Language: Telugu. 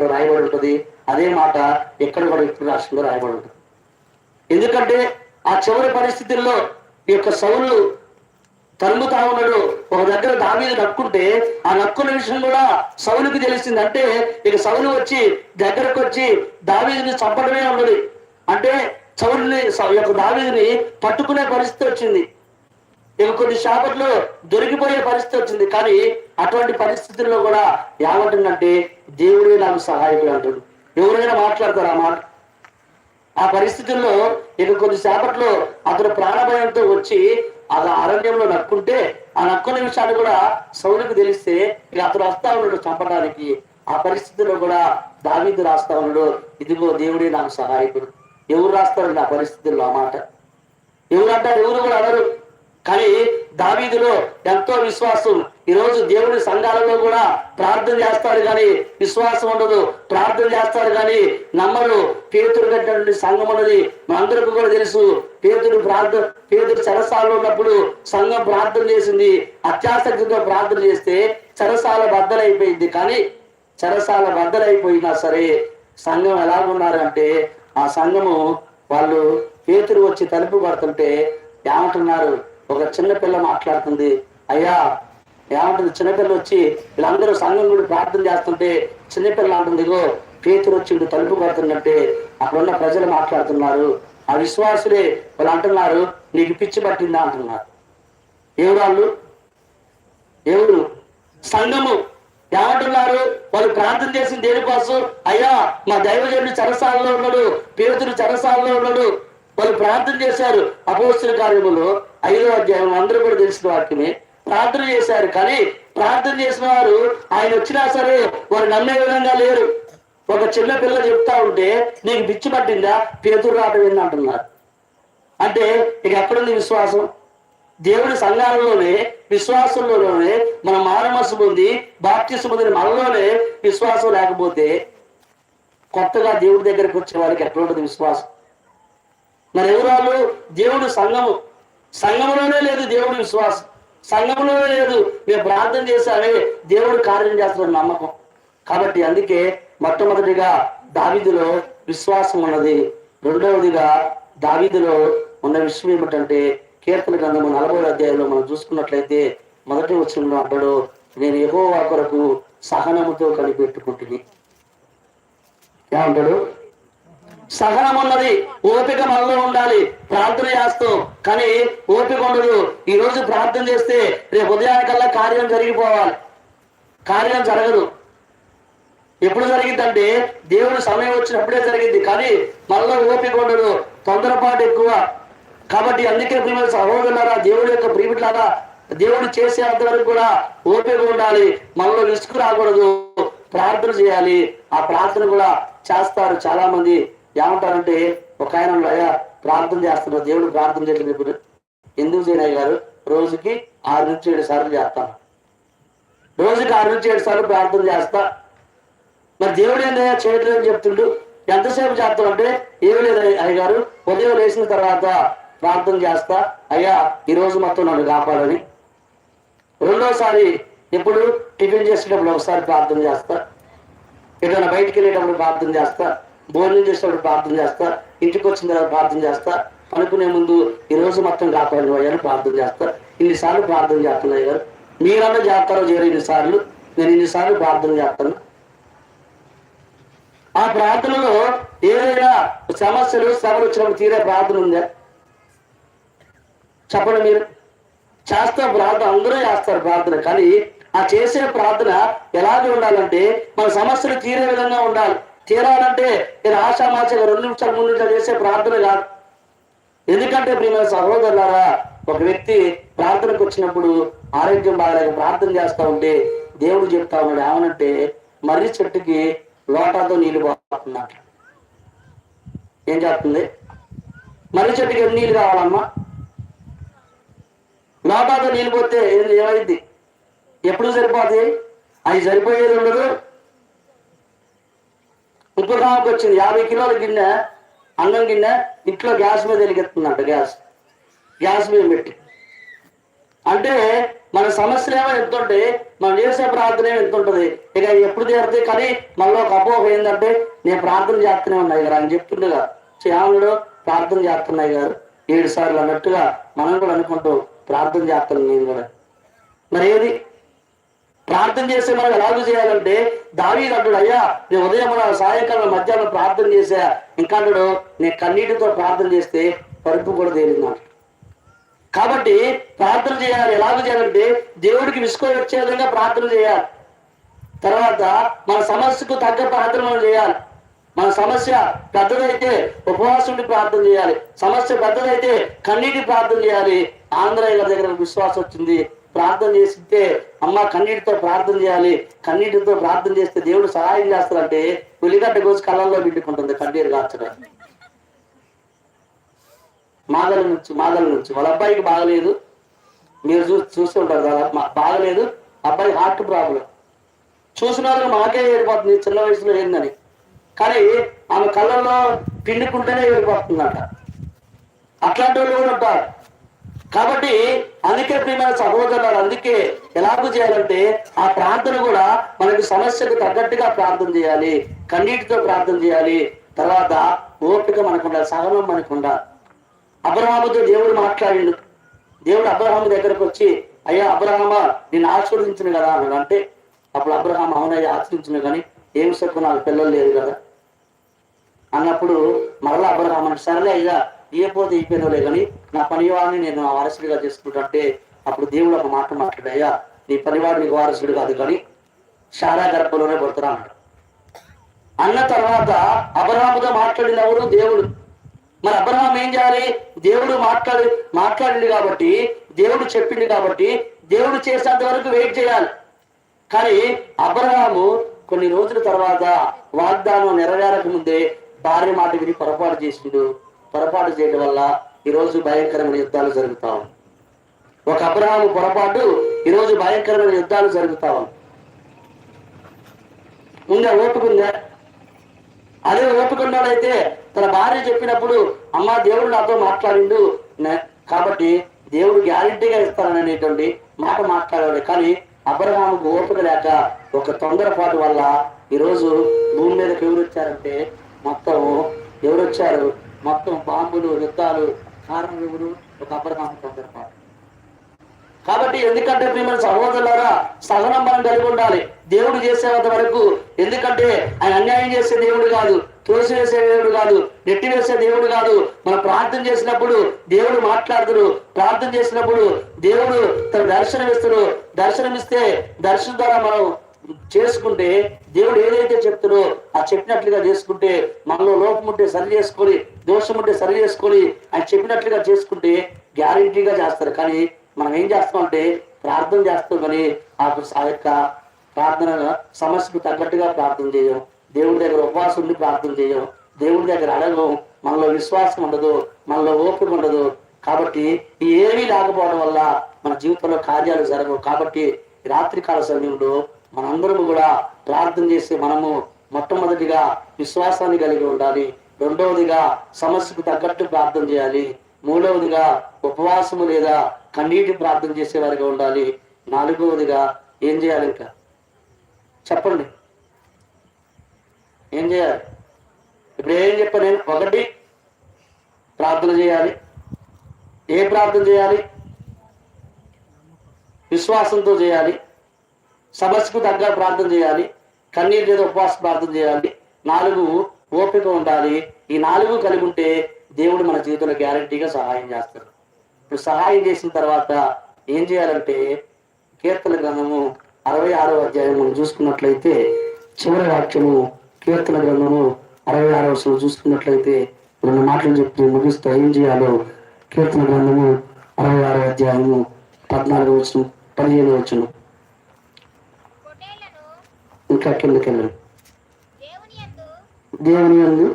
రాయబడి ఉంటుంది. అదే మాట ఎక్కడ కూడా ఇప్పుడు రాష్ట్రంలో రాయబడి ఉంటుంది. ఎందుకంటే ఆ చివరి పరిస్థితుల్లో ఈ యొక్క సౌలు తరుముతా ఉన్నాడు. ఒక దగ్గర దావీదు నక్కుంటే ఆ నక్కున్న విషయం కూడా సౌలుకి తెలిసింది. అంటే ఇక సౌలు వచ్చి దగ్గరకు వచ్చి దావీదుని చంపడమే ఉన్నది. అంటే సౌలుని యొక్క దావీదుని పట్టుకునే పరిస్థితి వచ్చింది. ఇక కొన్ని శాపట్లో దొరికిపోయే పరిస్థితి వచ్చింది. కానీ అటువంటి పరిస్థితుల్లో కూడా ఏమంటుందంటే దేవుడే నాకు సహాయకుడు అంటాడు. ఎవరైనా మాట్లాడతారు ఆ మాట. ఆ పరిస్థితుల్లో ఇక కొన్ని సేపట్లో అతను ప్రాణభయంతో వచ్చి అలా అరణ్యంలో నక్కుంటే ఆ నక్కున్న విషయాన్ని కూడా సౌలుకు తెలిస్తే ఇక అతను వస్తా ఉన్నాడు చంపడానికి. ఆ పరిస్థితుల్లో కూడా దావీదు రాస్తా ఉన్నాడు, ఇదిగో దేవుడే నాకు సహాయకుడు. ఎవరు రాస్తారండి ఆ పరిస్థితుల్లో ఆ మాట? ఎవరు అంటారు? ఎవరు కూడా అనరు. కానీ దావీదులో ఎంతో విశ్వాసం. ఈరోజు దేవుడి సంఘాలలో కూడా ప్రార్థన చేస్తారు కానీ విశ్వాసం ఉండదు. ప్రార్థన చేస్తారు కానీ నమ్మరు. పేతురు కట్టినటువంటి సంఘం ఉన్నది మనందరికీ కూడా తెలుసు. పేతురు చెరసాలలో ఉన్నప్పుడు సంఘం ప్రార్థన చేసింది. అత్యాసక్తితో ప్రార్థన చేస్తే చెరసాల బద్దలైపోయింది. కానీ చెరసాల బద్దలైపోయినా సరే సంఘం ఎలాగున్నారంటే ఆ సంఘము వాళ్ళు పేతురు వచ్చి తలుపు పడుతుంటే ఏమంటున్నారు? ఒక చిన్నపిల్ల మాట్లాడుతుంది. అయ్యా ఏమంటుంది? చిన్నపిల్ల వచ్చి వీళ్ళందరూ సంఘం కూడా ప్రార్థన చేస్తుంటే చిన్నపిల్ల అంటుంది, ఇగో పేతురు వచ్చి తలుపు పడుతున్నట్టే అక్కడున్న ప్రజలు మాట్లాడుతున్నారు. ఆ విశ్వాసులే వాళ్ళు అంటున్నారు, నీకు పిచ్చి పట్టిందా అంటున్నారు. ఎవరు? ఎవరు? సంఘము. ఏమంటున్నారు? వాళ్ళు ప్రార్థన చేసిన దేనికోసం? అయ్యా మా దైవజనుడు చెరసాలలో ఉన్నాడు, పేతురు చెరసాలలో ఉన్నాడు. వాళ్ళు ప్రార్థన చేశారు. అపోస్తుల కార్యములో 5వ అధ్యాయం అందరూ కూడా తెలిసిన వాక్యమే. ప్రార్థన చేశారు. కానీ ప్రార్థన చేసిన వారు ఆయన వచ్చినా సరే వారు నమ్మే విధంగా లేరు. ఒక చిన్న పిల్ల చెప్తా ఉంటే నీకు పిచ్చి పట్టిందా, పేతురు రాట ఏంది అంటున్నారు. అంటే ఇక ఎక్కడుంది విశ్వాసం? దేవుడి సంఘాలలోనే విశ్వాసంలోనే మన మానమస్సు పొంది బాప్తిస్మం పొందిన మనలోనే విశ్వాసం లేకపోతే కొత్తగా దేవుడి దగ్గరికి వచ్చే వారికి ఎక్కడ ఉంటుంది విశ్వాసం? మరి ఎవరు? దేవుడు సంఘములోనే లేదు దేవుడి విశ్వాసం. సంఘంలోనే లేదు. మేము ప్రార్థన చేశామే దేవుడు కార్యం చేస్తున్న నమ్మకం. కాబట్టి అందుకే మొట్టమొదటిగా దావీదులో విశ్వాసం ఉన్నది. రెండవదిగా దావీదులో ఉన్న విషయం ఏమిటంటే కీర్తన గ్రంథము 40వ అధ్యాయంలో మనం చూసుకున్నట్లయితే మొదటి వచనంలో అంటాడు, నేను యెహోవా కొరకు సహనముతో కనిపెట్టుకుంటుంది. ఏమంటాడు? సహనం ఉన్నది, ఓపిక మనలో ఉండాలి. ప్రార్థన చేస్తాం కానీ ఓపిక ఉండదు. ఈ రోజు ప్రార్థన చేస్తే రేపు ఉదయానికల్లా కార్యం జరిగిపోవాలి. కార్యం జరగదు. ఎప్పుడు జరిగిందంటే దేవుడు సమయం వచ్చినప్పుడే జరిగింది. కానీ మనలో ఓపిక ఉండదు, తొందరపాటు ఎక్కువ. కాబట్టి అందుకే ప్రియమైన సహోదరులారా, దేవుడి యొక్క ప్రియమిట్లారా, దేవుడు చేసేంత వరకు కూడా ఓపిక ఉండాలి. మనలో విసుగు రాకూడదు. ప్రార్థన చేయాలి. ఆ ప్రార్థన కూడా చేస్తారు చాలా మంది. ఏమంటారంటే ఒక ఆయన అయ్యా ప్రార్థన చేస్తున్నారు, దేవుడు ప్రార్థన చేయలేదు. ఇప్పుడు ఎందుకు చేయనయ్య గారు? రోజుకి 6 నుంచి 7 సార్లు చేస్తాను. రోజుకి 6 నుంచి 7 సార్లు ప్రార్థన చేస్తా. మరి దేవుడు ఏంటయ్యా చేయట్లేదు అని చెప్తుండు. ఎంతసేపు చేస్తాం అంటే ఏమి లేదు అయ్య గారు, ఉదయం లేచిన తర్వాత ప్రార్థన చేస్తా, అయ్యా ఈ రోజు మొత్తం నన్ను కాపాడని. రెండోసారి ఎప్పుడు టిఫిన్ చేసేటప్పుడు ఒకసారి ప్రార్థన చేస్తా, ఏదైనా బయటికి వెళ్ళేటప్పుడు ప్రార్థన చేస్తా, భోజనం చేసేటప్పుడు ప్రార్థన చేస్తా, ఇంటికి వచ్చిన తర్వాత ప్రార్థన చేస్తా, అనుకునే ముందు ఈ రోజు మొత్తం కాపాడు అయ్యాను ప్రార్థన చేస్తా. ఇన్నిసార్లు ప్రార్థన చేస్తున్నాయి గారు. మీరన్నా చేస్తారో చేయరు ఇన్నిసార్లు, నేను ఇన్నిసార్లు ప్రార్థన చేస్తాను. ఆ ప్రార్థనలో ఏదైనా శ్రమలు వచ్చినప్పుడు తీరే ప్రార్థన ఉందా? చెప్పండి. మీరు చేస్తారు ప్రార్థన, అందరూ చేస్తారు ప్రార్థన. కానీ ఆ చేసే ప్రార్థన ఎలాగే ఉండాలంటే మన సమస్యలు తీరే విధంగా ఉండాలి. తీరాలంటే నేను ఆశామాచగా 2 నిమిషాలు 3 నిమిషాలు చేసే ప్రార్థన కాదు. ఎందుకంటే ప్రియమైన సహోదరులారా, ఒక వ్యక్తి ప్రార్థనకు వచ్చినప్పుడు ఆరోగ్యం బాగలేక ప్రార్థన చేస్తా ఉంటే దేవుడు చెప్తా ఉన్నాడు ఏమనంటే, మర్రి చెట్టుకి లోటాతో నీళ్లు పోతున్నట్టు. ఏం చెప్తుంది? మర్రి చెట్టుకి ఎన్ని నీళ్ళు కావాలమ్మా? లోటాతో నీళ్ళు పోతే ఏమైంది? ఎప్పుడు సరిపోతాయి? అవి సరిపోయేది ఉండదు. ఉప్పు కామకు వచ్చింది 50 కిలోల గిన్నె, అన్నం గిన్నె ఇంట్లో గ్యాస్ మీద వెలిగెత్తుందంట. గ్యాస్ మీద పెట్టి అంటే మన సమస్యలేమో ఎంత ఉంటే మనం చేసే ప్రార్థన ఏమో ఎంత ఉంటుంది. ఇక ఎప్పుడు తీరుతాయి. కానీ మనలో ఒక అపోహ ఏంటంటే నేను ప్రార్థన చేస్తూనే ఉన్నాయి కదా అని చెప్తుండగా శ్యాముడు ప్రార్థన చేస్తున్నాయి గారు 7 సార్లు అన్నట్టుగా మనం కూడా అనుకుంటూ ప్రార్థన చేస్తున్నాం. నేను కూడా మరి ఏది ప్రార్థన చేస్తే మనం ఎలాగూ చేయాలంటే దావీదు అంటాడు, అయ్యా నేను ఉదయం సాయంకాలం మధ్యాహ్నం ప్రార్థన చేసా, ఇంకా అంటాడు నేను కన్నీటితో ప్రార్థన చేస్తే పరుపు కూడా తేలింది. కాబట్టి ప్రార్థన చేయాలి. ఎలాగ చేయాలంటే దేవుడికి విసుకొని వచ్చే విధంగా ప్రార్థన చేయాలి. తర్వాత మన సమస్యకు తగ్గ ప్రార్థన మనం చేయాలి. మన సమస్య పెద్దదైతే ఉపవాసం ఉండి ప్రార్థన చేయాలి. సమస్య పెద్దదైతే కన్నీటి ప్రార్థన చేయాలి. ఆంధ్రయ్య గారి దగ్గర విశ్వాసం వచ్చింది, ప్రార్థన చేస్తే అమ్మ కన్నీటితో ప్రార్థన చేయాలి, కన్నీటితో ప్రార్థన చేస్తే దేవుడు సహాయం చేస్తారంటే ఉల్లిగడ్డ కోసి కళ్ళల్లో బిడ్డుకుంటుంది కన్నీరు కాచడం. మాదల నుంచి వాళ్ళ అబ్బాయికి బాగలేదు, మీరు చూస్తూ ఉంటారు కదా, బాగలేదు అబ్బాయి హార్ట్ ప్రాబ్లం. చూసిన వాళ్ళకి మాకే ఏడిపోతుంది చిన్న వయసులో ఏందని, కానీ ఆమె కళ్ళల్లో పిండుకుంటేనే ఏడిపోతుందంట. అట్లాంటి వాళ్ళు కూడా ఉంటారు. కాబట్టి అందుకే ప్రియమైన సహోదరులు, అందుకే ఎలాగూ చేయాలంటే ఆ ప్రార్థన కూడా మనకి సమస్యకు తగ్గట్టుగా ప్రార్థన చేయాలి, కన్నీటితో ప్రార్థన చేయాలి. తర్వాత ఓపిక మనకుండా, సహనం మనకుండా. అబ్రహాముతో దేవుడు మాట్లాడిండు. దేవుడు అబ్రహాము దగ్గరకు వచ్చి, అయ్యా అబ్రహామా నేను ఆశీర్వదించిన కదా అన్నాడు. అంటే అప్పుడు అబ్రహాం అవునయ్యా ఆశ్రయించిన, కానీ ఏం సొక్కు నాకు పిల్లలు లేదు కదా అన్నప్పుడు మరలా అబ్రహాం అంటే సరేలే అయ్యా ఏ పోతే అయిపోయినలే కానీ నా పనివాడిని నేను వారసుడిగా చేసుకుంటుంటే అప్పుడు దేవుడు ఒక మాట మాట్లాడు, అయ్యా నీ పనివాడు నీకు వారసుడు కాదు కానీ శారా గర్భంలోనే పడుతున్నా అన్నాడు. అన్న తర్వాత అబ్రహాముతో మాట్లాడిన ఎవరు? దేవుడు. మరి అబ్రహాం ఏం చేయాలి? దేవుడు మాట్లాడింది కాబట్టి, దేవుడు చెప్పింది కాబట్టి దేవుడు చేసేంత వరకు వెయిట్ చేయాలి. కానీ అబ్రహాము కొన్ని రోజుల తర్వాత వాగ్దానం నెరవేరక ముందే భార్య మాట విని పొరపాటు చేసిండు. పొరపాటు చేయడం వల్ల ఈరోజు భయంకరమైన యుద్ధాలు జరుగుతా ఉన్నాయి. ఒక అబ్రహాము పొరపాటు ఈరోజు భయంకరమైన యుద్ధాలు జరుగుతా ఉన్నాయి. ముందే ఓపుకుందా? అదే ఓపుకున్నాడైతే తన భార్య చెప్పినప్పుడు అమ్మ దేవుడు నాతో మాట్లాడిండు కాబట్టి దేవుడు గ్యారెంటీగా ఇస్తాననేటువంటి మాట మాట్లాడాడు. కానీ అబ్రహాముకు ఓపిక లేక ఒక తొందరపాటు వల్ల ఈరోజు భూమి మీదకి ఎవరు వచ్చారంటే ఎవరు వచ్చారు? మొత్తం బాంబులు, యుద్ధాలు. కారణం ఎవరు? ఒక అబ్రహాము తొందరపాటు. కాబట్టి ఎందుకంటే ప్రియమైన సహోదరులారా, సహనం మనం కలిగి ఉండాలి దేవుడు చేసేంత వరకు. ఎందుకంటే ఆయన అన్యాయం చేసే దేవుడు కాదు, తోసివేసే దేవుడు కాదు, నెట్టివేసే దేవుడు కాదు. మనం ప్రార్థన చేసినప్పుడు దేవుడు మాట్లాడుతుడు. ప్రార్థన చేసినప్పుడు దేవుడు తన దర్శనమిస్తే దర్శనం ద్వారా మనం చేసుకుంటే దేవుడు ఏదైతే చెప్తాడో ఆ చెప్పినట్లుగా చేసుకుంటే, మనలో లోపం ఉంటే సరి చేసుకొని, దోషం ఉంటే సరి చేసుకొని ఆయన చెప్పినట్లుగా చేసుకుంటే గ్యారెంటీగా చేస్తారు. కానీ మనం ఏం చేస్తామంటే ప్రార్థన చేస్తాం, కానీ ఆ యొక్క ప్రార్థన సమస్యకు తగ్గట్టుగా ప్రార్థన చేయం, దేవుడి దగ్గర ఉపవాసం ఉండి ప్రార్థన చేయం, దేవుడి దగ్గర అడగం, మనలో విశ్వాసం ఉండదు, మనలో ఓపిక ఉండదు. కాబట్టి ఏమీ లేకపోవడం వల్ల మన జీవితంలో కార్యాలు జరగవు. కాబట్టి రాత్రికాల సమయంలో మనందరం కూడా ప్రార్థన చేసి మనము మొట్టమొదటిగా విశ్వాసాన్ని కలిగి ఉండాలి. రెండవదిగా సమస్యకు తగ్గట్టు ప్రార్థన చేయాలి. మూడవదిగా ఉపవాసము లేదా కన్నీటి ప్రార్థన చేసేవారిగా ఉండాలి. నాలుగవదిగా ఏం చేయాలి? ఇంకా చెప్పండి, ఏం చేయాలి? ఇప్పుడు ఏం చెప్పాను నేను? ఒకటి ప్రార్థన చేయాలి. ఏ ప్రార్థన చేయాలి? విశ్వాసంతో చేయాలి. సమస్యకు తగ్గ ప్రార్థన చేయాలి. కన్నీటి లేదా ఉపవాస ప్రార్థన చేయాలి. 4 ఓపిక ఉండాలి. ఈ 4 కలిగి ఉంటే దేవుడు మన జీవితంలో గ్యారంటీగా సహాయం చేస్తాడు. ఇప్పుడు సహాయం చేసిన తర్వాత ఏం చేయాలంటే కీర్తన గ్రంథము 66వ అధ్యాయం మనం చూసుకున్నట్లయితే చివరి వాక్యము, కీర్తన గ్రంథము 66వ చూసుకున్నట్లయితే 2 మాటలు చెప్తూ ముగిస్తూ ఏం చేయాలో, కీర్తన గ్రంథము 66వ అధ్యాయము 14వ వచనం 15వ వచనం ఇంకా కిందకెళ్ళండి. దేవుని యందు